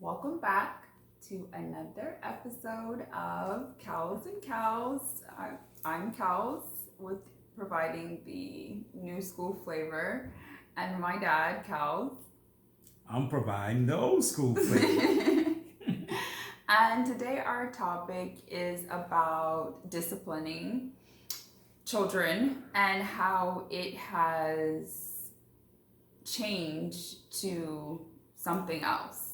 Welcome back to another episode of Kels&Kelz. I'm Kels with providing the new school flavor, and my dad, Kels. I'm providing the old school flavor. And today our topic is about disciplining children and how it has changed to something else.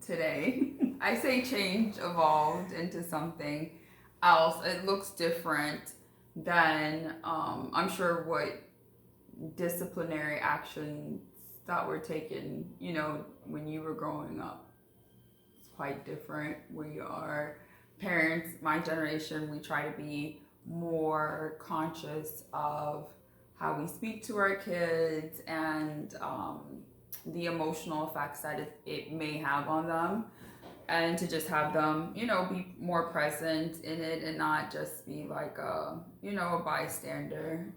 Today, I say change, evolved into something else. It looks different than I'm sure what disciplinary actions that were taken, when you were growing up. It's quite different. We are parents, my generation, we try to be more conscious of how we speak to our kids and the emotional effects that it may have on them, and to just have them, be more present in it and not just be like a bystander.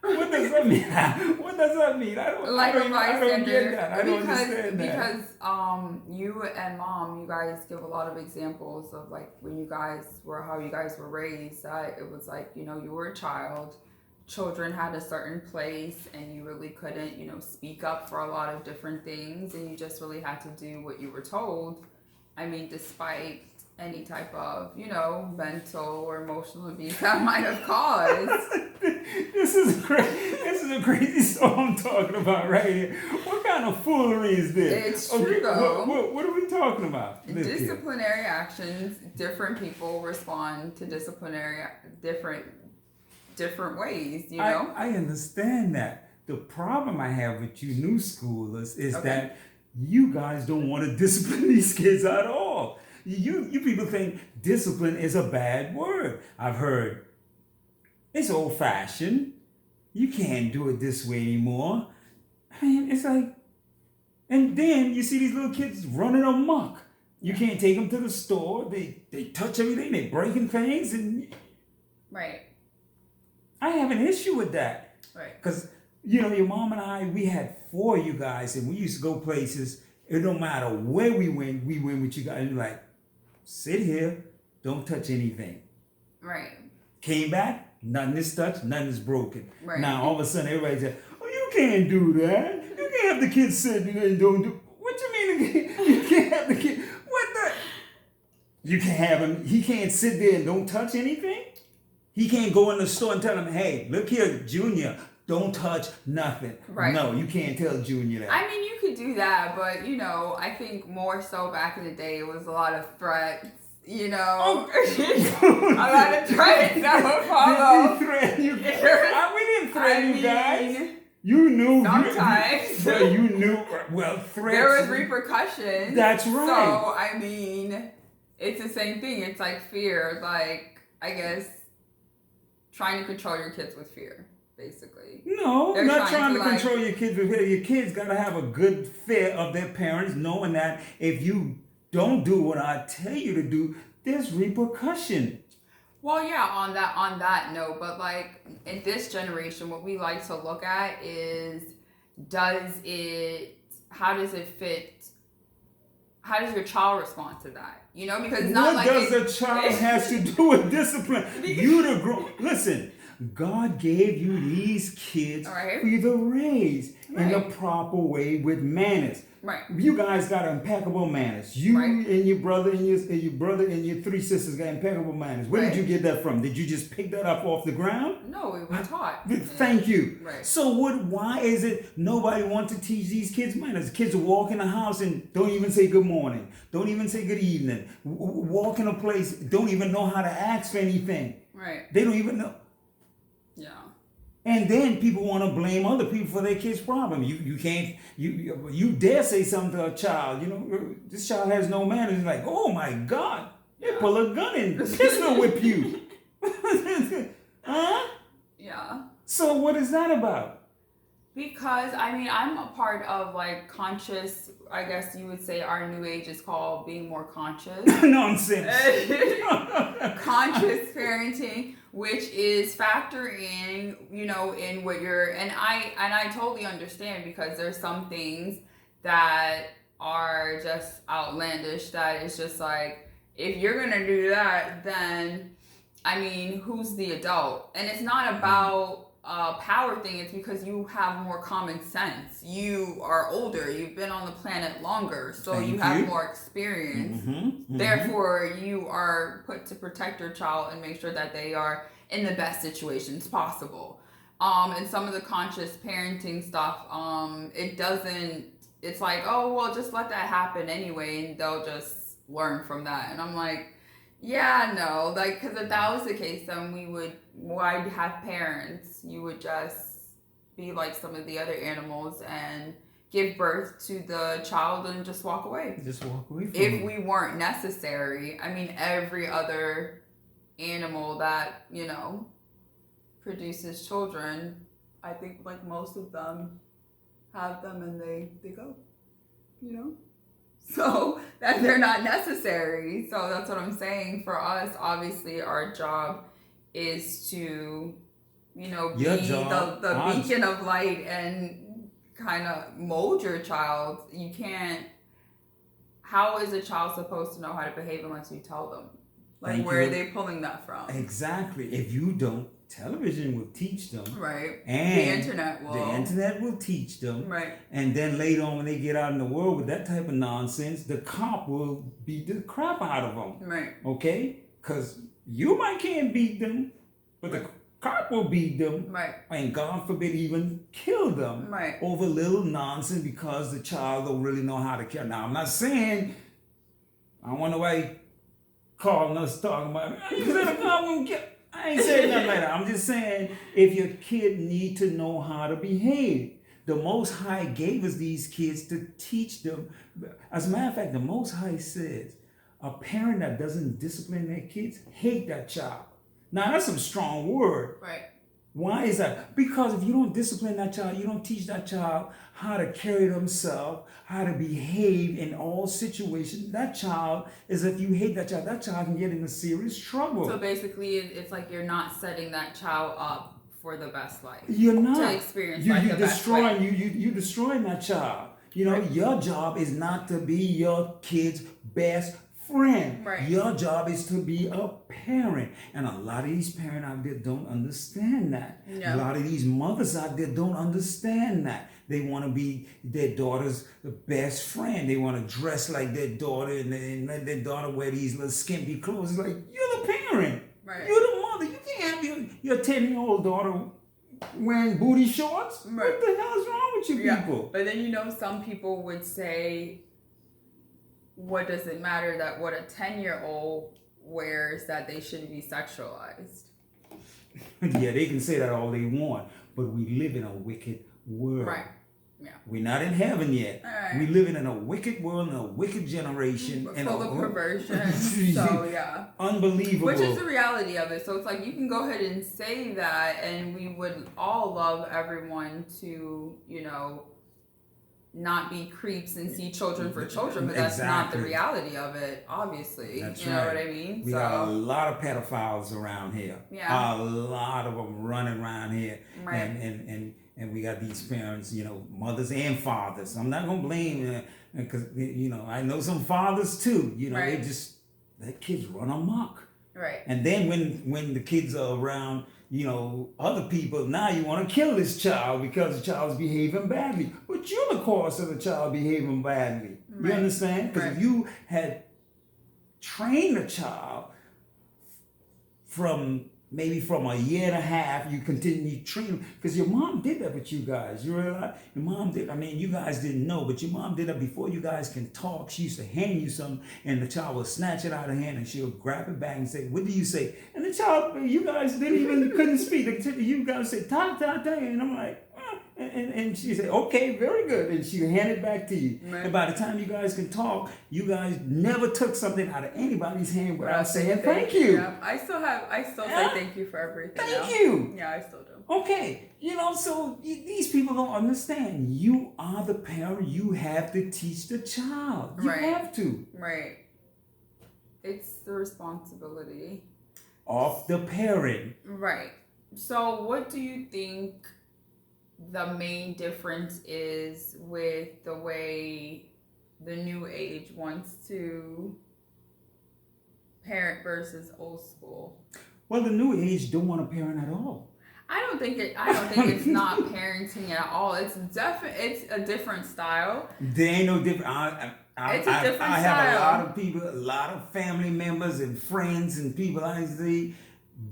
What does that mean? What does that mean? Like a bystander. I don't get that. I don't understand that. Because you and mom, you guys give a lot of examples of like when you guys were, how you guys were raised. It was like, you were a child. Children had a certain place and you really couldn't, speak up for a lot of different things, and you just really had to do what you were told. I mean, despite any type of, mental or emotional abuse that might have caused. This is a crazy story I'm talking about right here. What kind of foolery is this? It's true though. What are we talking about? Disciplinary actions, different people respond to disciplinary different ways, I understand that. The problem I have with you new schoolers is that you guys don't want to discipline these kids at all. You people think discipline is a bad word. I've heard it's old fashioned. You can't do it this way anymore. I mean, it's like, and then you see these little kids running amok. You can't take them to the store. They touch everything. They breaking things, and right. I have an issue with that. Right. Because, your mom and I, we had 4 of you guys, and we used to go places. It don't matter where we went with you guys. And you're like, sit here, don't touch anything. Right. Came back, nothing is touched, nothing is broken. Right. Now, all of a sudden, everybody said, oh, you can't do that. You can't have the kids sitting there and don't do. What you mean you can't have the kid? What the? You can't have him. He can't sit there and don't touch anything? He can't go in the store and tell him, hey, look here, Junior, don't touch nothing. Right. No, you can't tell Junior that. I mean, you could do that, but, I think more so back in the day, it was a lot of threats, a lot of threats that would follow. Did we threaten you? We didn't threaten you guys. You knew. Sometimes. You knew. Well, threats. There was repercussions. That's right. So, I mean, it's the same thing. It's like fear, like, I guess, trying to control your kids with fear, basically. No, They're not trying to like, control your kids with fear. Your kids got to have a good fear of their parents, knowing that if you don't do what I tell you to do, there's repercussion. Well, yeah, on that note, but like in this generation, what we like to look at is how does it fit? How does your child respond to that? Because it's not what does a child has to do with discipline? You the grown. Listen, God gave you these kids for you to raise in the proper way with manners. Right. You guys got impeccable manners. You and your brother and your 3 sisters got impeccable manners. Where did you get that from? Did you just pick that up off the ground? No, we were taught. Thank you. Right. So why is it nobody wants to teach these kids manners? Kids will walk in the house and don't even say good morning. Don't even say good evening. Walk in a place, don't even know how to ask for anything. Right. They don't even know. Yeah. And then people want to blame other people for their kids' problem. You can't, you dare say something to a child, this child has no manners. It's like, oh my God, they pull a gun and pistol whip you. Huh? Yeah. So what is that about? Because, I'm a part of, like, conscious, I guess you would say our new age is called being more conscious. Nonsense. Conscious parenting, which is factoring, in what you're, and I totally understand, because there's some things that are just outlandish, that it's just like, if you're gonna do that, then I mean, who's the adult? And it's not about a power thing, it's because you have more common sense. You are older, you've been on the planet longer, so you have more experience. Therefore, you are put to protect your child and make sure that they are in the best situations possible. And some of the conscious parenting stuff, it doesn't, it's like, oh, well, just let that happen anyway, and they'll just learn from that. And I'm like, yeah, no, like, because if that was the case, then why'd have parents? You would just be like some of the other animals and give birth to the child and just walk away. Just walk away from If it. we weren't necessary, I mean, every other animal that, produces children, I think like most of them have them and they go, So that they're not necessary. So that's what I'm saying. For us, obviously, our job is to, be the beacon of light and kind of mold your child. You can't. How is a child supposed to know how to behave unless you tell them? Like, where are they pulling that from? Exactly. If you don't, television will teach them. Right. And the internet will teach them. Right. And then later on, when they get out in the world with that type of nonsense, the cop will beat the crap out of them. Right. Okay? Because you can't beat them, but the cop will beat them. Right. And God forbid even kill them. Right. Over little nonsense because the child don't really know how to care. Now, I'm not saying, I don't want nobody calling us talking about, I ain't saying nothing like that. I'm just saying, if your kid need to know how to behave, the Most High gave us these kids to teach them. As a matter of fact, the Most High says, a parent that doesn't discipline their kids hate that child. Now, that's some strong word. Right. Why is that? Because if you don't discipline that child, you don't teach that child how to carry themselves, how to behave in all situations, that child is, if you hate that child can get into serious trouble. So basically, it's like you're not setting that child up for the best life. You're not. To experience the best life. You're destroying that child. Your job is not to be your kid's best friend. Right. Your job is to be a parent. And a lot of these parents out there don't understand that. Yeah. A lot of these mothers out there don't understand that. They want to be their daughter's best friend. They want to dress like their daughter and let their daughter wear these little skimpy clothes. It's like, you're the parent. Right. You're the mother. You can't have your 10-year-old daughter wearing booty shorts. Right. What the hell is wrong with you people? But then, some people would say, what does it matter that what a 10-year-old wears, that they shouldn't be sexualized? Yeah, they can say that all they want, but we live in a wicked world. Right. Yeah. We're not in heaven yet. Right. We're living in a wicked world, in a wicked generation. Full of perversion. So, yeah. Unbelievable. Which is the reality of it. So it's like, you can go ahead and say that, and we would all love everyone to, not be creeps and see children for children, but that's not the reality of it, obviously. That's you know what I mean? We got a lot of pedophiles around here. Yeah. A lot of them running around here. Right. And we got these parents, mothers and fathers. I'm not going to blame because, I know some fathers too. Right. Their kids run amok. Right. And then when the kids are around, other people, now you want to kill this child because the child's behaving badly. But you're the cause of the child behaving badly. Right. You understand? Because if you had trained a child from a year and a half, you continue training, because your mom did that with you guys. You realize? Your mom did. You guys didn't know, but your mom did that before you guys can talk. She used to hand you something, and the child will snatch it out of hand, and she'll grab it back and say, "What do you say?" And the child, you guys couldn't speak. You guys say, "Ta ta ta," and I'm like, and she said, "Okay, very good," and she hand it back to you. Right. And by the time you guys can talk, you guys never took something out of anybody's hand without saying thank you. Yeah. I still say thank you for everything. Thank you. Yeah, I still do. Okay, so these people don't understand. You are the parent. You have to teach the child. You have to. Right. It's the responsibility of the parent. Right. So what do you think the main difference is with the way the new age wants to parent versus old school. Well, the new age don't want to parent at all. I don't think it's not parenting at all. It's a different style. There ain't no different. It's a different I have style. a lot of people, a lot of family members and friends and people I see.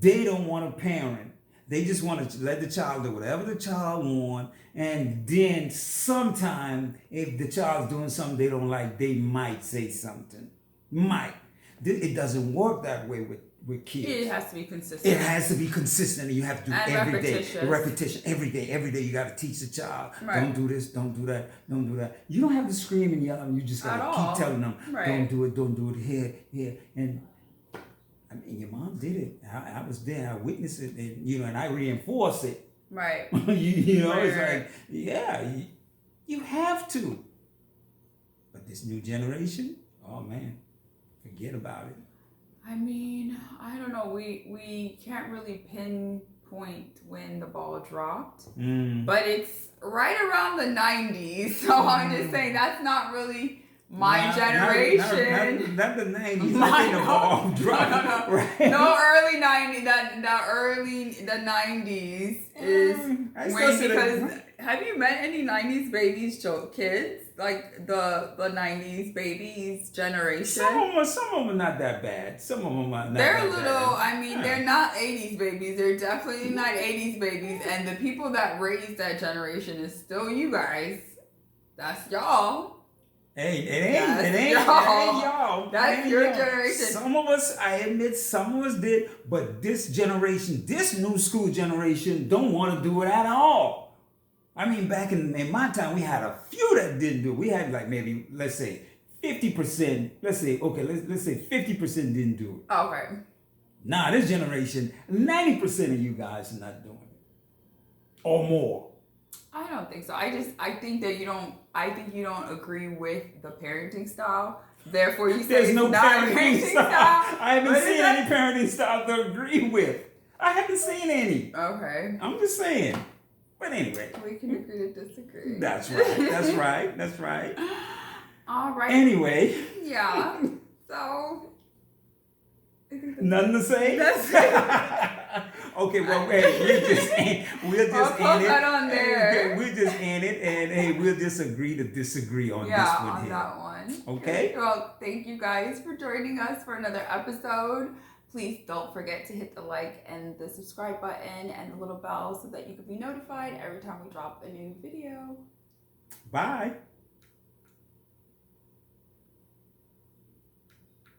They don't want to parent. They just want to let the child do whatever the child want, and then sometime if the child's doing something they don't like, they might say something. Might. It doesn't work that way with kids. It has to be consistent. It has to be consistent, and you have to do And every day. repetitious. Repetition every day. Every day you got to teach the child. Right. Don't do this. Don't do that. Don't do that. You don't have to scream and yell. You just got to keep telling them, Right. don't do it. Don't do it. Here. And I mean, your mom did it. I was there. I witnessed it, and and I reinforce it. Right. It's like, yeah, you have to. But this new generation, oh man, forget about it. I mean, I don't know. We can't really pinpoint when the ball dropped, but it's right around the 90s. So I'm just saying that's not really my generation. Not the 90s. I think the ball dropped. No. Right? No, early 90s. The 90s is when, because have you met any 90s babies kids? Like the 90s babies generation? Some of them are not that bad. Some of them are not They're that a little, bad. I mean, they're not 80s babies. They're definitely not 80s babies. And the people that raised that generation is still you guys. That's y'all. Hey, it ain't y'all. That's your generation. Some of us, I admit, some of us did, but this generation, this new school generation, don't want to do it at all. I mean, back in my time, we had a few that didn't do it. We had like maybe, let's say, 50%. Let's say 50% didn't do it. Okay. Nah, this generation, 90% of you guys are not doing it. Or more. I don't think so. I think that you don't agree with the parenting style. Therefore, you say There's no parenting style. I haven't seen that? any parenting style to agree with. I haven't seen any. Okay. I'm just saying. But anyway. We can agree to disagree. That's right. That's right. All right. Anyway. Yeah. So. Nothing to say? That's it. Okay, well, hey, we'll just I'll end it. that on there. We'll just end it, and hey, we'll just agree to disagree on this one on here. that one. Okay? Well, thank you guys for joining us for another episode. Please don't forget to hit the like and the subscribe button and the little bell so that you can be notified every time we drop a new video. Bye.